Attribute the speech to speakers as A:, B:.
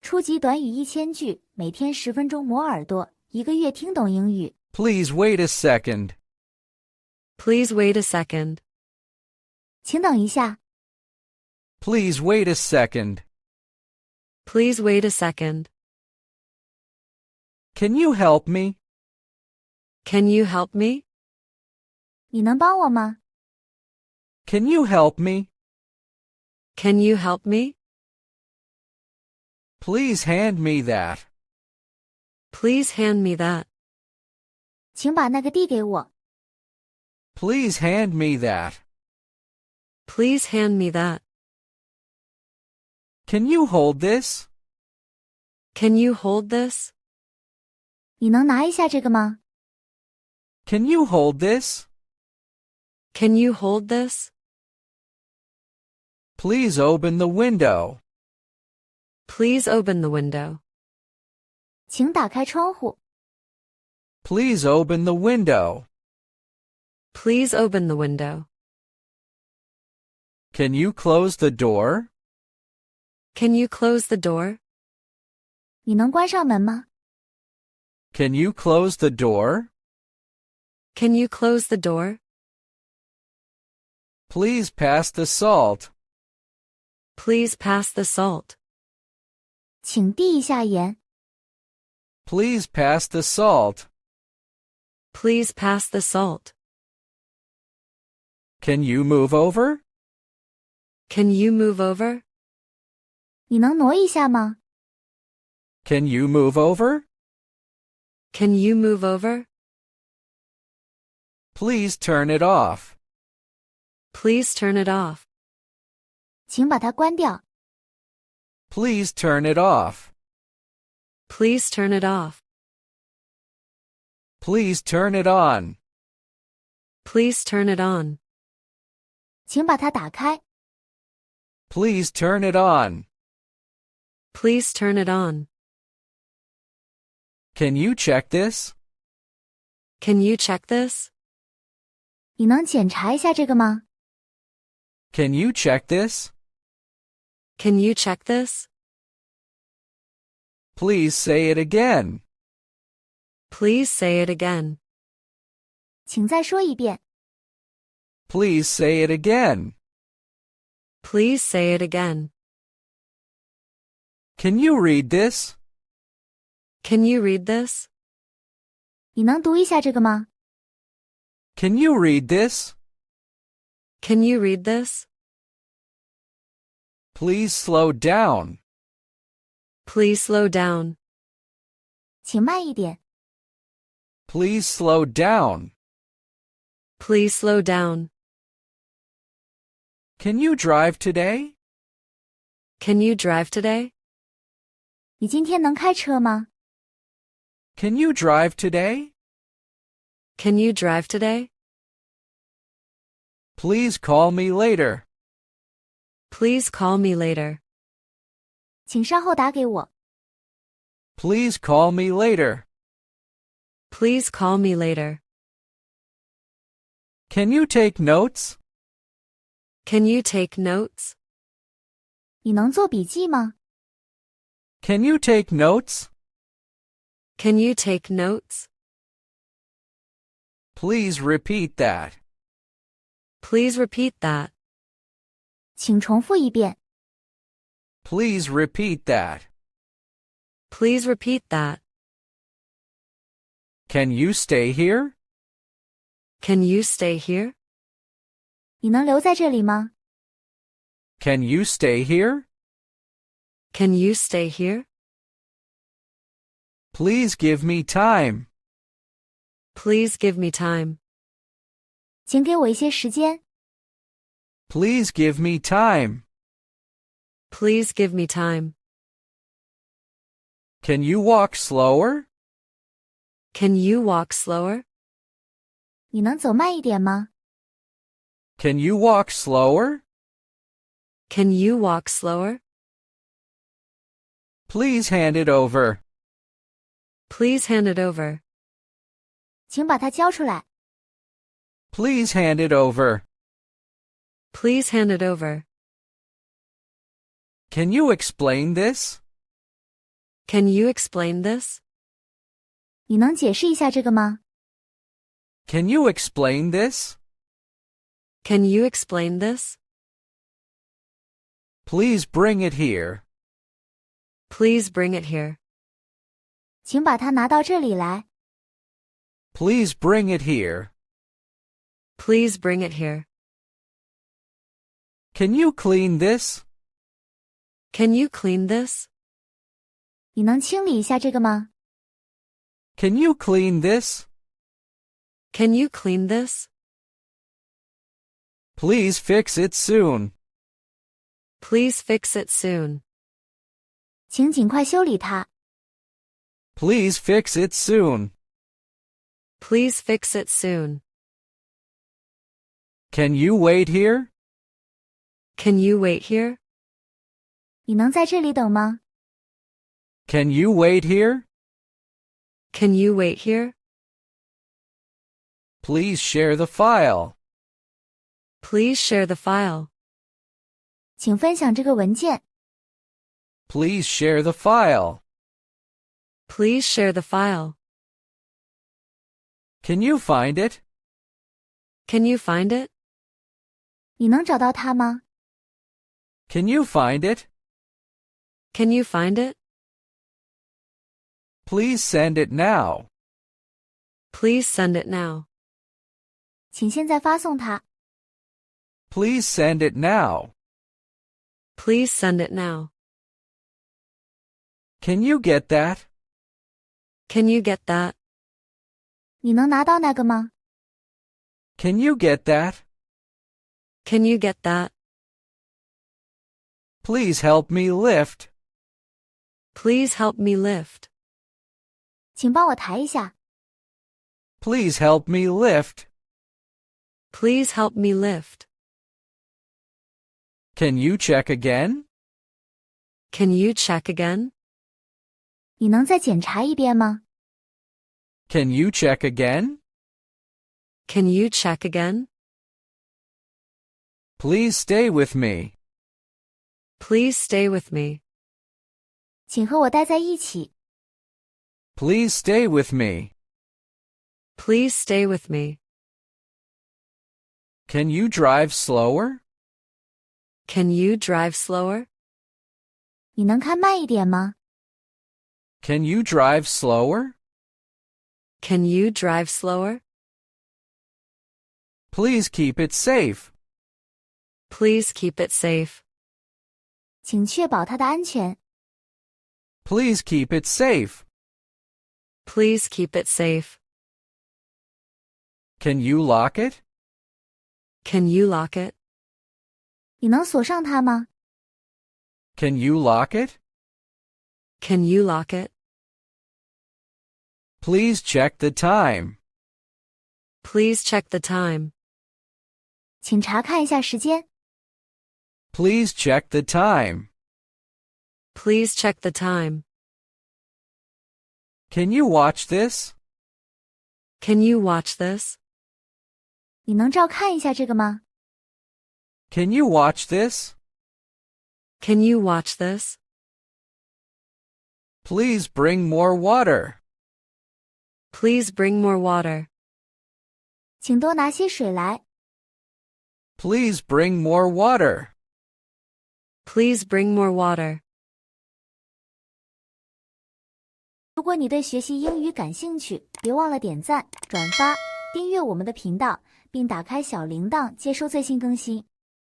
A: 初级短语1000句，每天10分钟磨耳朵，一个月听懂英语。
B: Please wait a second.
C: Please wait a second.
A: 请等一下。
B: Please wait a second.
C: Please wait a second.
B: Can you help me?
C: Can you help me?
A: 你能帮我吗？
B: Can you help me?
C: Can you help me?
B: Please hand me that.
C: Please hand me that.
A: 请把那个递给我。
B: Please hand me that.
C: Please hand me that.
B: Can you hold this?
C: Can you hold this?
A: 你能拿一下这个吗？
B: Can you hold this?
C: Can you hold this?
B: Please open the window.
C: Please open the window.
A: 请打开窗户。
B: Please open the window.
C: Please open the window.
B: Can you close the door?
C: Can you close the door?
A: 你能关上门吗？
B: Can you close the door?
C: Can you close the door?
B: Please pass the salt.
C: Please pass the salt.
A: 请递一下盐。
B: Please pass the salt.
C: Please pass the salt.
B: Can you move over?
C: Can you move over?
A: 你能挪一下吗？
B: Can you move over?
C: Can you move over?
B: Please turn it off.
C: Please turn it off.
A: 请把它关掉。
B: Please turn it off.
C: Please turn it off.
B: Please turn it on.
C: Please turn it on.
A: 请把它打开。
B: Please turn it on.
C: Please turn it on.
B: Can you check this?
C: Can you check this?
A: 你能检查一下这个吗？
B: Can you check this?
C: Can you check this?
B: Please say it again.
C: Please say it again.
A: 请再说一遍。
B: Please say it again.
C: Please say it again.
B: Can you read this?
C: Can you read this?
A: 你能读一下这个吗？
B: Can you read this?
C: Can you read this?
B: Please slow down.
C: Please slow down.
A: 请慢一点。
B: Please slow down.
C: Please slow down.
B: Can you drive today?
C: Can you drive today?
A: 你今天能开车吗？
B: Can you drive today?
C: Can you drive today?
B: Please call me later.
C: Please call me later.
A: 请稍后打给我。
B: Please call me later.
C: Please call me later.
B: Can you take notes?
C: Can you take notes?
A: 你能做笔记吗？
B: Can you take notes?
C: Can you take notes?
B: Please repeat that.
C: Please repeat that.
A: 请重复一遍。
B: Please repeat that.
C: Please repeat that.
B: Can you stay here?
C: Can you stay here?
A: 你能留在这里吗？
B: Can you stay here?
C: Can you stay here?
B: Please give me time.
C: Please give me time.
A: 请给我一些时间。
B: Please give me time.
C: Please give me time.
B: Can you walk slower?
C: Can you walk slower?
A: 你能走慢一点吗？
B: Can you walk slower?
C: Can you walk slower?
B: Please hand it over.
C: Please hand it over.
A: 请把它交出来。
B: Please hand it over.
C: Please hand it over.
B: Can you explain this?
C: Can you explain this?
A: 你能解释一下这个吗？
B: Can you explain this?
C: Can you explain this?
B: Please bring it here.
C: Please bring it here.
A: 请把它拿到这里来。
B: Please bring it here.
C: Please bring it here.
B: Can you clean this?
C: Can you clean this?
A: 你能清理一下这个吗？
B: Can you clean this?
C: Can you clean this?
B: Please fix it soon.
C: Please fix it soon.
A: 请尽快修理它。
B: Please fix it soon.
C: Please fix it soon.
B: Can you wait here?
C: Can you wait here?
A: 你能在这里等吗？
B: Can you wait here?
C: Can you wait here?
B: Please share the file.
C: Please share the file.
A: 请分享这个文件。
B: Please share the file.
C: Please share the file.
B: Can you find it?
C: Can you find it?
A: 你能找到它吗？
B: Can you find it?
C: Can you find it?
B: Please send it now.
C: Please send it now.
A: 请现在发送它。
B: Please send it now.
C: Please send it now.
B: Can you get that?
C: Can you get that?
A: 你能拿到那个吗？
B: Can you get that?
C: Can you get that?
B: Please help me lift.
C: Please help me lift.
A: 请帮我抬一下。
B: Please help me lift.
C: Please help me lift.
B: Can you check again?
C: Can you check again?
A: 你能再检查一遍吗？
B: Can you check again?
C: Can you check again?
B: Please stay with me.
C: Please stay with me.
A: 请和我待在一起。
B: Please stay with me.
C: Please stay with me.
B: Can you drive slower?
C: Can you drive slower?
A: 你能开慢一点吗？
B: Can you drive slower?
C: Can you drive slower?
B: Please keep it safe.
C: Please keep it safe.
A: 请确保它的安全。
B: Please keep it safe.
C: Please keep it safe.
B: Can you lock it?
C: Can you lock it?
A: 你能锁上它吗？
B: Can you lock it?
C: Can you lock it?
B: Please check the time.
C: Please check the time.
A: 请查看一下时间。
B: Please check the time.
C: Please check the time.
B: Can you watch this?
C: Can you watch this?
A: 你能照看一下这个吗？
B: Can you watch this?
C: Can you watch this?
B: Please bring more water.
C: Please bring more water.
A: 请多拿些水来。
B: Please bring more water.
C: Please bring more water.
A: 如果你对学习英语感兴趣，别忘了点赞、转发、订阅我们的频道，并打开小铃铛接收最新更新。